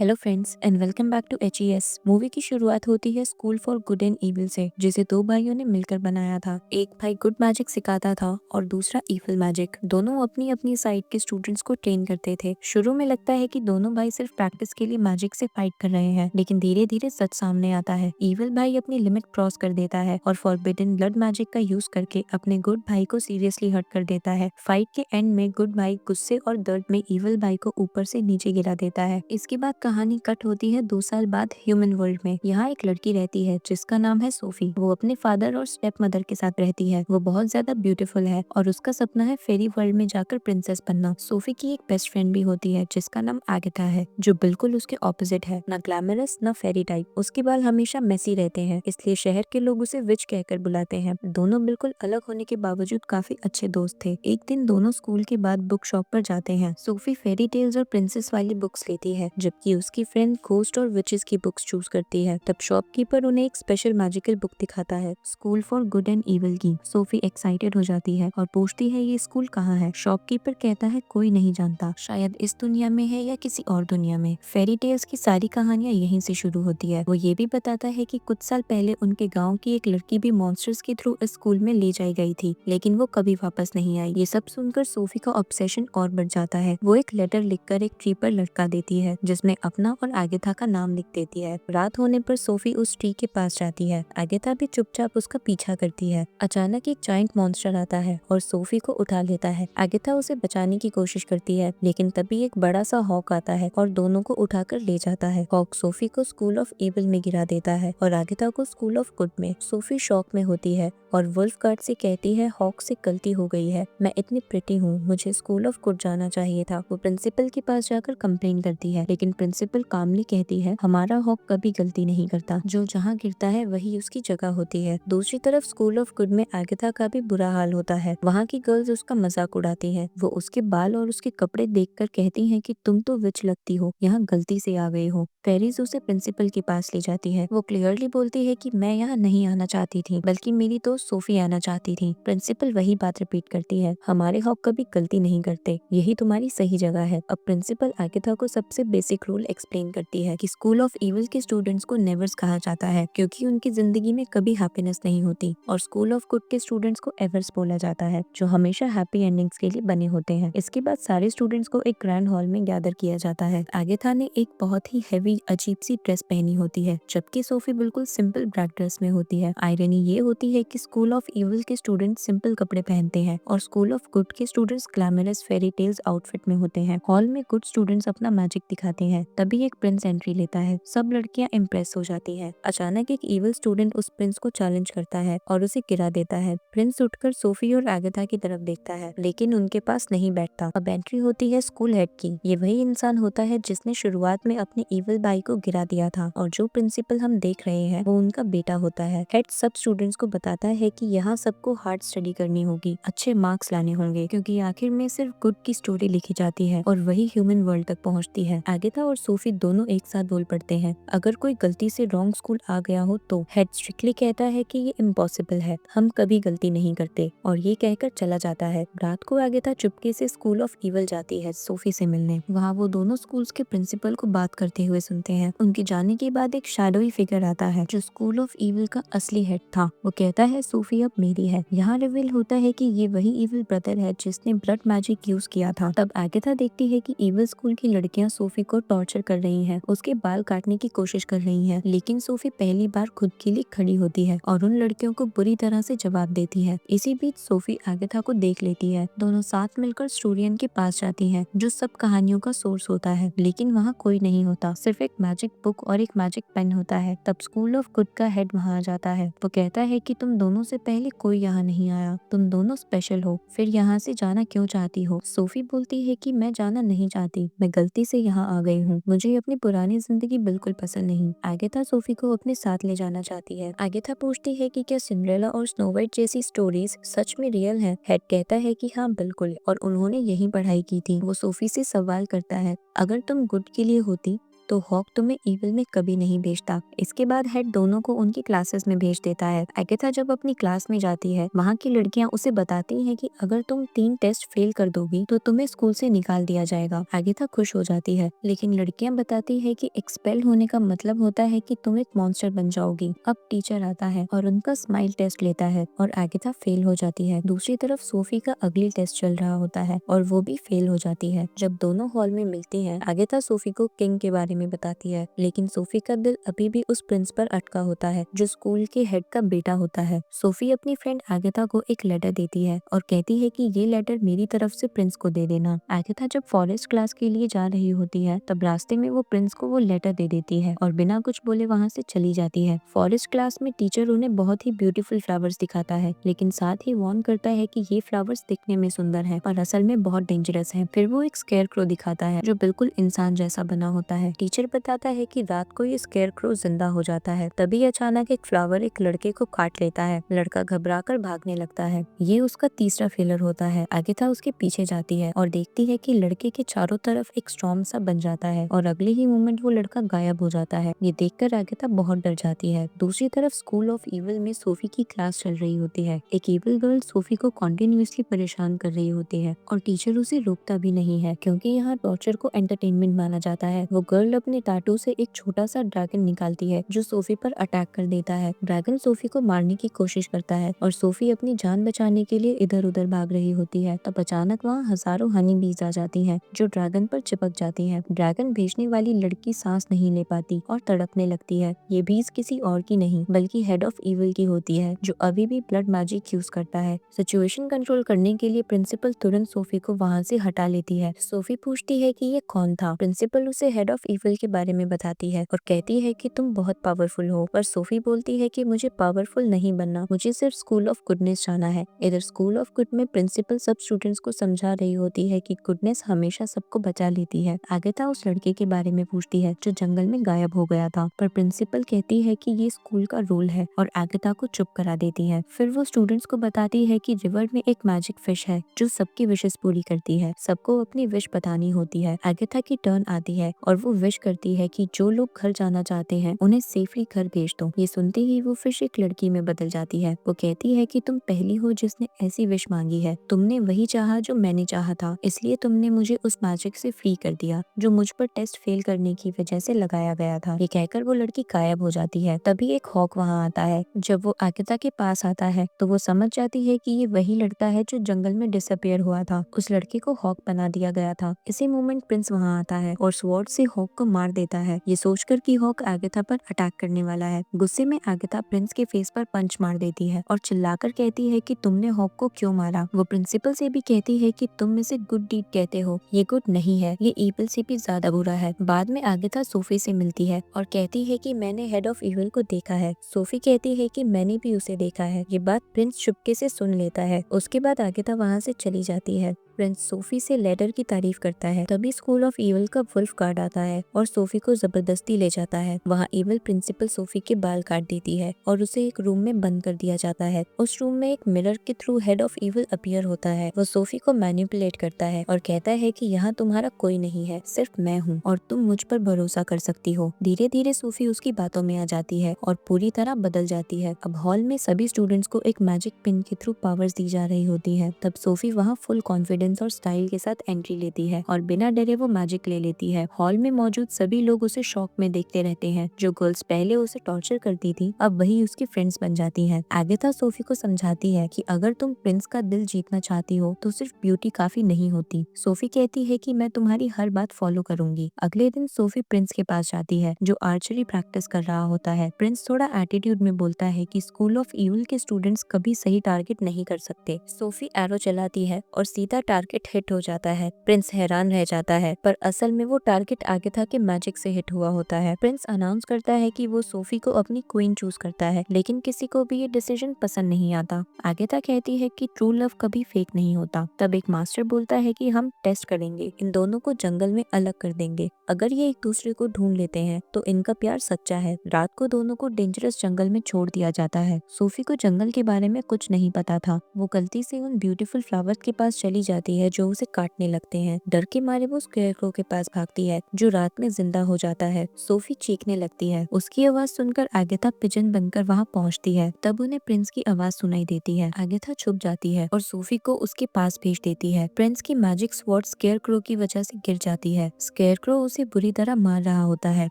Hello friends and welcome back to H movie की शुरुआत होती है school for good and evil से, जिसे दो भाइयों ने मिलकर बनाया था। एक भाई गुड मैजिक सिखाता था और दूसरा इविल मैजिक। दोनों अपनी अपनी साइड के स्टूडेंट्स को ट्रेन करते थे। शुरू में लगता है कि दोनों भाई सिर्फ प्रैक्टिस के लिए मैजिक से फाइट कर रहे हैं, लेकिन धीरे धीरे सच सामने आता है। इविल भाई अपनी लिमिट क्रॉस कर देता है और फॉरबिडन ब्लड मैजिक का यूज करके अपने गुड भाई को सीरियसली हर्ट कर देता है। फाइट के एंड में गुड भाई गुस्से और दर्द में इविल भाई को ऊपर से नीचे गिरा देता है। इसके बाद कहानी कट होती है 2 साल बाद ह्यूमन वर्ल्ड में। यहाँ एक लड़की रहती है जिसका नाम है सोफी। वो अपने फादर और स्टेप मदर के साथ रहती है। वो बहुत ज्यादा ब्यूटीफुल है और उसका सपना है फेरी वर्ल्ड में जाकर प्रिंसेस बनना। सोफी की एक बेस्ट फ्रेंड भी होती है जिसका नाम आगेथा है, जो बिल्कुल उसके ऑपोजिट है, ना ग्लैमरस ना फेरी टाइप। उसके बाल हमेशा मेसी रहते हैं, इसलिए शहर के लोग उसे विच कहकर बुलाते हैं। दोनों बिल्कुल अलग होने के बावजूद काफी अच्छे दोस्त थे। एक दिन दोनों स्कूल के बाद बुक शॉप पर जाते हैं। सोफी फेरी टेल्स और प्रिंसेस वाली बुक्स लेती है, जबकि उसकी फ्रेंड घोस्ट और विचेस की बुक्स चूज करती है। तब शॉपकीपर उन्हें एक स्पेशल मैजिकल बुक दिखाता है, school for good and evil की। सोफी एक्साइटेड हो जाती है और पूछती है ये स्कूल कहाँ है। शॉपकीपर कहता है कोई नहीं जानता, शायद इस दुनिया में है या किसी और दुनिया में। फेरी टेल्स की सारी कहानियां यहीं से शुरू होती है। वो ये भी बताता है कि कुछ साल पहले उनके गाँव की एक लड़की भी मॉन्स्टर्स के थ्रू इस स्कूल में ले जाई गई थी, लेकिन वो कभी वापस नहीं आई। ये सब सुनकर सोफी का ऑब्सेशन और बढ़ जाता है। वो एक लेटर लिखकर एक ट्री पर लटका देती है, जिसमें अपना और आगेथा का नाम लिख देती है। रात होने पर सोफी उस ट्री के पास जाती है। आगेथा भी चुपचाप उसका पीछा करती है। अचानक एक जाइंट मॉन्स्टर आता है और सोफी को उठा लेता है। आगेथा उसे बचाने की कोशिश करती है, लेकिन तभी एक बड़ा सा हॉक आता है और दोनों को उठाकर ले जाता है। हॉक सोफी को स्कूल ऑफ इविल में गिरा देता है और आगेथा को स्कूल ऑफ गुड में। सोफी शॉक में होती है और वुल्फ गार्ड से कहती है हॉक से गलती हो गई है, मैं इतनी प्रिटी हूँ, मुझे स्कूल ऑफ गुड जाना चाहिए था। वो प्रिंसिपल के पास जाकर कंप्लेन करती है, लेकिन प्रिंसिपल कामली कहती है हमारा हॉक कभी गलती नहीं करता, जो जहाँ गिरता है वही उसकी जगह होती है। दूसरी तरफ स्कूल ऑफ गुड में आगेथा का भी बुरा हाल होता है। वहाँ की गर्ल्स उसका मजाक उड़ाती है। वो उसके बाल और उसके कपड़े देखकर कहती हैं कि तुम तो विच लगती हो, यहाँ गलती से आ गई हो। फेरीज उसे प्रिंसिपल के पास ले जाती है। वो क्लियरली बोलती है कि मैं यहाँ नहीं आना चाहती थी, बल्कि मेरी दोस्त सोफी आना चाहती थी। प्रिंसिपल वही बात रिपीट करती है, हमारे हॉक कभी गलती नहीं करते, यही तुम्हारी सही जगह है। अब प्रिंसिपल आगेथा को सबसे बेसिक रूल एक्सप्लेन करती है कि स्कूल ऑफ इविल के स्टूडेंट्स को नेवर्स कहा जाता है, क्योंकि उनकी जिंदगी में कभी हैप्पीनेस नहीं होती, और स्कूल ऑफ गुड के स्टूडेंट्स को एवर्स बोला जाता है, जो हमेशा हैप्पी एंडिंग्स के लिए बने होते हैं। इसके बाद सारे स्टूडेंट्स को एक ग्रैंड हॉल में गैदर किया जाता है। आगेथा ने एक बहुत ही हैवी अजीब सी ड्रेस पहनी होती है, जबकि सोफी बिल्कुल सिंपल ब्लैक ड्रेस में होती है। आयरनी ये होती है कि स्कूल ऑफ इविल के स्टूडेंट्स सिंपल कपड़े पहनते हैं और स्कूल ऑफ गुड के students glamorous fairy tales outfit में होते हैं। हॉल में गुड स्टूडेंट्स अपना मैजिक दिखाते हैं। तभी एक प्रिंस एंट्री लेता है। सब लड़कियां इम्प्रेस हो जाती हैं। अचानक एक इविल स्टूडेंट उस प्रिंस को चैलेंज करता है और उसे गिरा देता है। प्रिंस उठकर सोफी और आगेथा की तरफ देखता है, लेकिन उनके पास नहीं बैठता। अब एंट्री होती है स्कूल हेड की। ये वही इंसान होता है जिसने शुरुआत में अपने इविल भाई को गिरा दिया था, और जो प्रिंसिपल हम देख रहे हैं वो उनका बेटा होता है। हेड सब स्टूडेंट्स को बताता है कि यहाँ सबको हार्ड स्टडी करनी होगी, अच्छे मार्क्स लाने होंगे, क्योंकि आखिर में सिर्फ गुड की स्टोरी लिखी जाती है और वही ह्यूमन वर्ल्ड तक पहुँचती है। आगेथा और सोफी दोनों एक साथ बोल पड़ते हैं, अगर कोई गलती से रॉन्ग स्कूल आ गया हो तो। हेड स्ट्रिक्टली कहता है कि ये इम्पॉसिबल है, हम कभी गलती नहीं करते, और ये कहकर चला जाता है। रात को आगेथा चुपके से स्कूल ऑफ इविल जाती है सोफी से मिलने। वहाँ वो दोनों स्कूल्स के प्रिंसिपल को बात करते हुए सुनते हैं। उनके जाने के बाद एक शैडोई फिगर आता है जो स्कूल ऑफ इविल का असली हेड था। वो कहता है सोफी अब मेरी है। यहाँ रिवील होता है कि ये वही इविल ब्रदर है जिसने ब्लड मैजिक यूज किया था। तब आगेथा देखती है कि इविल स्कूल की लड़कियां सोफी को टॉर्चर कर रही हैं, उसके बाल काटने की कोशिश कर रही हैं, लेकिन सोफी पहली बार खुद के लिए खड़ी होती है और उन लड़कियों को बुरी तरह से जवाब देती है। इसी बीच सोफी आगेथा को देख लेती है। दोनों साथ मिलकर स्टूडियन के पास जाती है, जो सब कहानियों का सोर्स होता है, लेकिन वहाँ कोई नहीं होता, सिर्फ एक मैजिक बुक और एक मैजिक पेन होता है। तब स्कूल ऑफ गुड का हेड वहाँ आ जाता है। वो कहता है कि तुम दोनों से पहले कोई यहाँ नहीं आया, तुम दोनों स्पेशल हो, फिर यहाँ से जाना क्यों चाहती हो? सोफी बोलती है कि मैं जाना नहीं चाहती, मैं गलती से यहाँ आ गई हूँ, मुझे अपनी पुरानी जिंदगी बिल्कुल पसंद नहीं। आगेथा सोफी को अपने साथ ले जाना चाहती है। आगेथा पूछती है कि क्या सिंड्रेला और स्नो वाइट जैसी स्टोरीज सच में रियल है? हेड कहता है कि हाँ बिल्कुल, और उन्होंने यही पढ़ाई की थी। वो सोफी से सवाल करता है, अगर तुम गुड के लिए होती तो हॉक तुम्हें ईविल में कभी नहीं भेजता। इसके बाद हेड दोनों को उनकी क्लासेस में भेज देता है। अगेथा जब अपनी क्लास में जाती है, वहाँ की लड़कियाँ उसे बताती हैं कि अगर तुम 3 टेस्ट फेल कर दोगी तो तुम्हें स्कूल से निकाल दिया जाएगा। अगेथा खुश हो जाती है, लेकिन लड़कियाँ बताती है कि एक्सपेल होने का मतलब होता है कि तुम एक मॉन्स्टर बन जाओगी। अब टीचर आता है और उनका स्माइल टेस्ट लेता है और अगेथा फेल हो जाती है। दूसरी तरफ सोफी का अगली टेस्ट चल रहा होता है और वो भी फेल हो जाती है। जब दोनों हॉल में मिलती हैं, अगेथा सोफी को किंग के बारे में बताती है, लेकिन सोफी का दिल अभी भी उस प्रिंस पर अटका होता है जो स्कूल के हेड का बेटा होता है। सोफी अपनी फ्रेंड अगेथा को एक लेटर देती है और कहती है कि ये लेटर मेरी तरफ से प्रिंस को दे देना। अगेथा जब फॉरेस्ट क्लास के लिए जा रही होती है, तब रास्ते में वो प्रिंस को वो लेटर दे देती है और बिना कुछ बोले वहाँ से चली जाती है। फॉरेस्ट क्लास में टीचर उन्हें बहुत ही ब्यूटीफुल फ्लावर्स दिखाता है, लेकिन साथ ही वार्न करता है कि ये फ्लावर्स दिखने में सुंदर है पर असल में बहुत डेंजरस है। फिर वो एक स्केयरक्रो दिखाता है जो बिल्कुल इंसान जैसा बना होता है। टीचर बताता है कि रात को ये स्केयरक्रो जिंदा हो जाता है। तभी अचानक एक फ्लावर एक लड़के को काट लेता है। लड़का घबराकर भागने लगता है। ये उसका तीसरा फेलर होता है। अगेथा उसके पीछे जाती है और देखती है कि लड़के के चारों तरफ एक स्टॉर्म सा बन जाता है और अगले ही मोमेंट वो लड़का गायब हो जाता है। ये देखकर अगेथा बहुत डर जाती है। दूसरी तरफ स्कूल ऑफ ईविल में सोफी की क्लास चल रही होती है। एक ईविल गर्ल सोफी को कॉन्टिन्यूअसली परेशान कर रही होती है और टीचर उसे रोकता भी नहीं है, क्योंकि यहाँ टॉर्चर को एंटरटेनमेंट माना जाता है। वो गर्ल अपने टाटू से एक छोटा सा ड्रैगन निकालती है जो सोफी पर अटैक कर देता है। ड्रैगन सोफी को मारने की कोशिश करता है और सोफी अपनी जान बचाने के लिए इधर उधर भाग रही होती है। तब अचानक वहाँ हजारों हनी बीज आ जाती हैं जो ड्रैगन पर चिपक जाती हैं। ड्रैगन भेजने वाली लड़की सांस नहीं ले पाती और तड़पने लगती है। ये बीज किसी और की नहीं बल्कि हेड ऑफ ईविल की होती है जो अभी भी ब्लड मैजिक यूज करता है। सिचुएशन कंट्रोल करने के लिए प्रिंसिपल तुरंत सोफी को वहाँ से हटा लेती है। सोफी पूछती है कि ये कौन था। प्रिंसिपल उसे हेड ऑफ ईविल के बारे में बताती है और कहती है कि तुम बहुत पावरफुल हो, पर सोफी बोलती है कि मुझे पावरफुल नहीं बनना, मुझे सिर्फ स्कूल ऑफ गुडनेस जाना है। इधर स्कूल ऑफ गुड में प्रिंसिपल सब स्टूडेंट्स को समझा रही होती है कि गुडनेस हमेशा सबको बचा लेती है। अगेथा उस लड़के के बारे में पूछती है जो जंगल में गायब हो गया था, पर प्रिंसिपल कहती है कि ये स्कूल का रूल है और अगेथा को चुप करा देती है। फिर वो स्टूडेंट्स को बताती है कि रिवर में एक मैजिक फिश है जो सबकी विशेस पूरी करती है। सबको अपनी विश बतानी होती है। अगेथा की टर्न आती है और वो विश करती है कि जो लोग घर जाना चाहते हैं उन्हें सेफली घर भेज दो। ये सुनते ही वो फिश एक लड़की में बदल जाती है। वो कहती है कि तुम पहली हो जिसने ऐसी विश मांगी है। तुमने वही चाहा जो मैंने चाहा था, इसलिए तुमने मुझे उस मैजिक से फ्री कर दिया जो मुझ पर टेस्ट फेल करने की वजह से लगाया गया था। ये कहकर वो लड़की गायब हो जाती है। तभी एक हॉक वहाँ आता है। जब वो अगेथा के पास आता है तो वो समझ जाती है कि ये वही लड़का है जो जंगल में डिसअपियर हुआ था। उस लड़के को हॉक बना दिया गया था। इसी मोमेंट प्रिंस वहाँ आता है और स्वॉर्ड से हॉक को मार देता है, ये सोचकर कि हॉक अगेथा पर अटैक करने वाला है। गुस्से में अगेथा प्रिंस के फेस पर पंच मार देती है और चिल्लाकर कहती है कि तुमने हॉक को क्यों मारा। वो प्रिंसिपल से भी कहती है कि तुम इसे गुड डीड कहते हो, ये गुड नहीं है, ये ईविल से भी ज्यादा बुरा है। बाद में अगेथा सोफी से मिलती है और कहती है कि मैंने हेड ऑफ ईविल को देखा है। सोफी कहती है कि मैंने भी उसे देखा है। ये बात प्रिंस चुपके से सुन लेता है। उसके बाद अगेथा वहाँ से चली जाती है। प्रिंस सोफी से लेटर की तारीफ करता है। तभी स्कूल ऑफ ईविल का वुल्फ गार्ड आता है और सोफी को जबरदस्ती ले जाता है। वहाँ ईविल प्रिंसिपल सोफी के बाल काट देती है और उसे एक रूम में बंद कर दिया जाता है। उस रूम में एक मिरर के through head of evil appear होता है। वो सोफी को मैनिपुलेट करता है और कहता है कि यहाँ तुम्हारा कोई नहीं है, सिर्फ मैं हूँ और तुम मुझ पर भरोसा कर सकती हो। धीरे धीरे सोफी उसकी बातों में आ जाती है और पूरी तरह बदल जाती है। अब हॉल में सभी स्टूडेंट्स को एक मैजिक पिन के थ्रू पावर्स दी जा रही होती है। तब सोफी वहाँ फुल कॉन्फिडेंस और स्टाइल के साथ एंट्री लेती है और बिना डरे वो मैजिक ले लेती है। हॉल में मौजूद सभी लोग उसे शॉक में देखते रहते हैं। जो गर्ल्स पहले उसे टॉर्चर करती थी अब वही उसकी फ्रेंड्स बन जाती हैं। अगेथा सोफी को समझाती है कि अगर तुम प्रिंस का दिल जीतना चाहती हो तो सिर्फ ब्यूटी काफी नहीं होती। सोफी कहती है कि मैं तुम्हारी हर बात फॉलो करूंगी। अगले दिन सोफी प्रिंस के पास जाती है जो आर्चरी प्रैक्टिस कर रहा होता है। प्रिंस थोड़ा एटीट्यूड में बोलता है कि स्कूल ऑफ ईविल के स्टूडेंट्स कभी सही टारगेट नहीं कर सकते। सोफी एरो चलाती है और सीधा टारगेट हिट हो जाता है। प्रिंस हैरान रह जाता है, पर असल में वो टारगेट अगेथा के मैजिक से हिट हुआ होता है। प्रिंस अनाउंस करता है कि वो सोफी को अपनी क्वीन चूज करता है, लेकिन किसी को भी ये डिसीजन पसंद नहीं आता। अगेथा कहती है कि ट्रू लव कभी फेक नहीं होता। तब एक मास्टर बोलता है कि हम टेस्ट करेंगे, इन दोनों को जंगल में अलग कर देंगे। अगर ये एक दूसरे को ढूंढ लेते हैं तो इनका प्यार सच्चा है। रात को दोनों को डेंजरस जंगल में छोड़ दिया जाता है। सोफी को जंगल के बारे में कुछ नहीं पता था। वो गलती से उन ब्यूटीफुल फ्लावर्स के पास चली जाती जाती है जो उसे काटने लगते हैं। डर के मारे वो स्केयरक्रो के पास भागती है जो रात में जिंदा हो जाता है। सोफी चीखने लगती है। उसकी आवाज सुनकर आगेथा पिजन बनकर वहाँ पहुँचती है। तब उन्हें प्रिंस की आवाज सुनाई देती है। आगेथा छुप जाती है और सोफी को उसके पास भेज देती है। प्रिंस की मैजिक स्वॉर्ड स्केयरक्रो की वजह से गिर जाती है। स्केयरक्रो उसे बुरी तरह मार रहा होता है।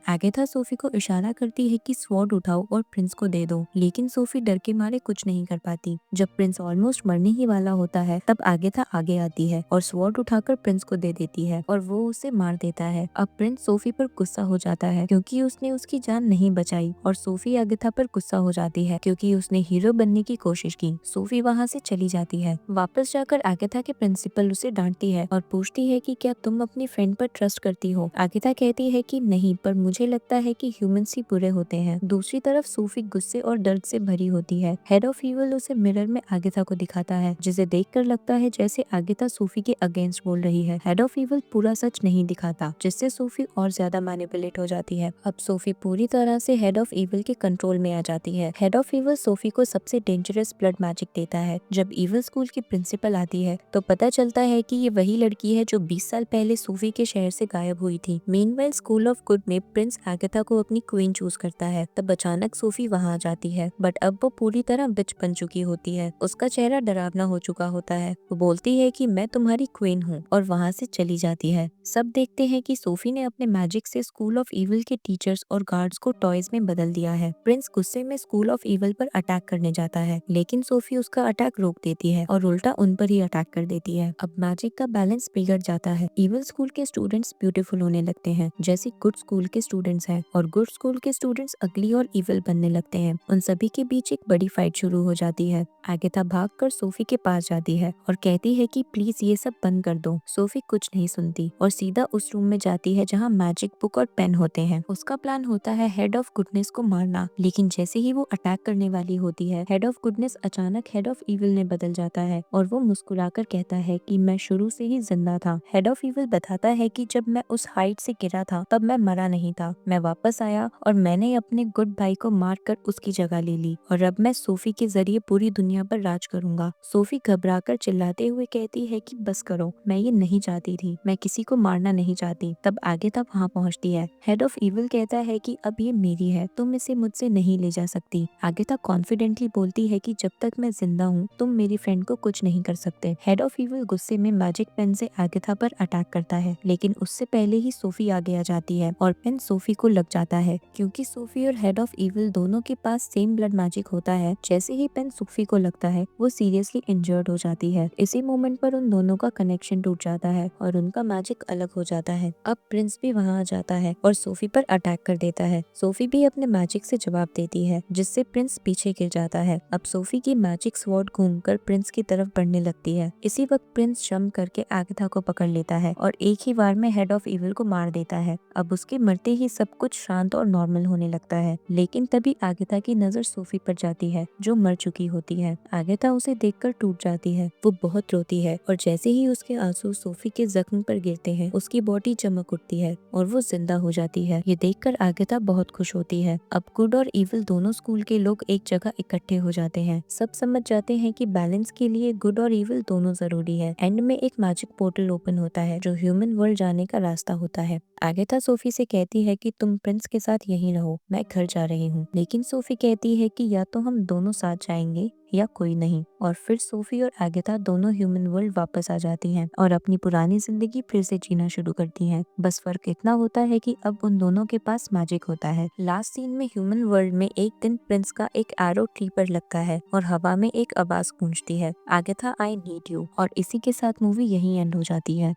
आगेथा सोफी को इशारा करती है कि स्वॉर्ड उठाओ और प्रिंस को दे दो, लेकिन सोफी डर के मारे कुछ नहीं कर पाती। जब प्रिंस ऑलमोस्ट मरने ही वाला होता है तब आगेथा आगे आती है और स्वॉर्ड उठाकर प्रिंस को दे देती है और वो उसे मार देता है। अब प्रिंस सोफी पर गुस्सा हो जाता है क्योंकि उसने उसकी जान नहीं बचाई और सोफी आगेथा पर गुस्सा हो जाती है क्योंकि उसने हीरो बनने की कोशिश की। सोफी वहाँ से चली जाती है। वापस जाकर आगेथा के प्रिंसिपल उसे डांटती है और पूछती है कि क्या तुम अपनी फ्रेंड पर ट्रस्ट करती हो। आगेथा कहती है कि नहीं, पर मुझे लगता है कि ह्यूमंस ही बुरे होते हैं। दूसरी तरफ सोफी गुस्से और दर्द से भरी होती है। हेड ऑफ ईविल उसे मिरर में आगेथा को दिखाता है जिसे देखकर लगता है जैसे आगेथा सोफी के अगेंस्ट बोल रही है। हेड ऑफ ईविल पूरा सच नहीं दिखाता जिससे सोफी और ज्यादा मैनिपुलेट हो जाती है। अब सोफी पूरी तरह से हेड ऑफ ईविल के कंट्रोल में आ जाती है। हेड ऑफ ईविल सोफी को सबसे डेंजरस ब्लड मैजिक देता है। जब ईविल स्कूल की प्रिंसिपल आती है तो पता चलता है कि ये वही लड़की है जो 20 साल पहले सोफी के शहर से गायब हुई थी। मीनवाइल स्कूल ऑफ गुड में प्रिंस आगेथा को अपनी क्वीन चूज करता है। तब अचानक सोफी वहाँ आ जाती है, बट अब वो पूरी तरह बिच बन चुकी होती है। उसका चेहरा डरावना हो चुका होता है। वो बोलती है कि मैं तुम्हारी क्वीन हूँ और वहाँ से चली जाती है। सब देखते हैं कि सोफी ने अपने मैजिक से स्कूल ऑफ ईविल के टीचर्स और गार्ड्स को टॉयज में बदल दिया है। प्रिंस गुस्से में स्कूल ऑफ ईविल पर अटैक करने जाता है, लेकिन सोफी उसका अटैक रोक देती है और उल्टा उन पर ही अटैक कर देती है। अब मैजिक का बैलेंस बिगड़ जाता है। ईविल स्कूल के स्टूडेंट्स ब्यूटीफुल होने लगते हैं जैसे गुड स्कूल के स्टूडेंट्स हैं, और गुड स्कूल के स्टूडेंट्स अगली और ईविल बनने लगते हैं। उन सभी के बीच एक बड़ी फाइट शुरू हो जाती है। आगेथा भागकर सोफी के पास जाती है और कहती है कि प्लीज ये सब बंद कर दो। सोफी कुछ नहीं सुनती और सीधा उस रूम में जाती है जहाँ मैजिक बुक और पेन होते हैं। उसका प्लान होता है हेड ऑफ गुडनेस को मारना, लेकिन जैसे ही वो अटैक करने वाली होती है, हेड ऑफ गुडनेस अचानक हेड ऑफ ईविल में बदल जाता है और वो मुस्कुराकर कहता है कि मैं शुरू से ही जिंदा था। हेड ऑफ ईविल बताता है कि जब मैं उस हाइट से गिरा था तब मैं मरा नहीं था, मैं वापस आया और मैंने अपने गुड भाई को मारकर उसकी जगह ले ली और अब मैं सोफी के जरिए पूरी दुनिया पर राज करूंगा। सोफी घबराकर चिल्लाते हुए कहती है कि बस करो, मैं ये नहीं चाहती थी, मैं किसी को मारना नहीं चाहती। तब आगेथा वहाँ पहुँचती है। हेड ऑफ ईविल कहता है कि अब ये मेरी है, तुम इसे मुझसे नहीं ले जा सकती। आगेथा कॉन्फिडेंटली बोलती है कि जब तक मैं जिंदा हूँ तुम मेरी फ्रेंड को कुछ नहीं कर सकते। हेड ऑफ ईविल गुस्से में मैजिक पेन से आगेथा पर अटैक करता है, लेकिन उससे पहले ही सोफी आगे आ जाती है और पेन सोफी को लग जाता है। क्योंकि सोफी और हेड ऑफ ईविल दोनों के पास सेम ब्लड मैजिक होता है, जैसे ही पेन सोफी को लगता है वो सीरियसली इंजर्ड हो जाती है। इसी मोमेंट पर उन दोनों का कनेक्शन टूट जाता है और उनका मैजिक अलग हो जाता है। अब प्रिंस भी वहाँ आ जाता है और सोफी पर अटैक कर देता है। सोफी भी अपने मैजिक से जवाब देती है जिससे प्रिंस पीछे गिर जाता है। अब सोफी की मैजिक स्वॉर्ड घूमकर प्रिंस की तरफ बढ़ने लगती है। इसी वक्त प्रिंस जंप करके आगेथा को पकड़ लेता है और एक ही बार में हेड ऑफ ईविल को मार देता है। अब उसके मरते ही सब कुछ शांत और नॉर्मल होने लगता है, लेकिन तभी आगेथा की नजर सोफी पर जाती है जो मर चुकी होती है। आगेथा उसे देखकर टूट जाती है। वो बहुत रोती है और जैसे ही उसके आंसू सोफी के जख्म पर गिरते हैं उसकी बॉडी चमक उठती है और वो जिंदा हो जाती है। ये देखकर आगेथा बहुत खुश होती है। अब गुड और ईविल दोनों स्कूल के लोग एक जगह इकट्ठे हो जाते हैं। सब समझ जाते हैं कि बैलेंस के लिए गुड और ईविल दोनों जरूरी है। एंड में एक मैजिक पोर्टल ओपन होता है जो ह्यूमन वर्ल्ड जाने का रास्ता होता है। आगेथा सोफी से कहती है कि तुम प्रिंस के साथ यहीं रहो, मैं घर जा रही हूँ। लेकिन सोफी कहती है कि या तो हम दोनों साथ जाएंगे या कोई नहीं। और फिर सोफी और आगेथा दोनों ह्यूमन वर्ल्ड वापस आ जाती हैं और अपनी पुरानी जिंदगी फिर से जीना शुरू करती हैं। बस फर्क इतना होता है कि अब उन दोनों के पास मैजिक होता है। लास्ट सीन में ह्यूमन वर्ल्ड में एक दिन प्रिंस का एक एरो ट्री पर लगता है और हवा में एक आवाज गूंजती है, आगेथा आई नीड यू। और इसी के साथ मूवी यहीं एंड हो जाती है।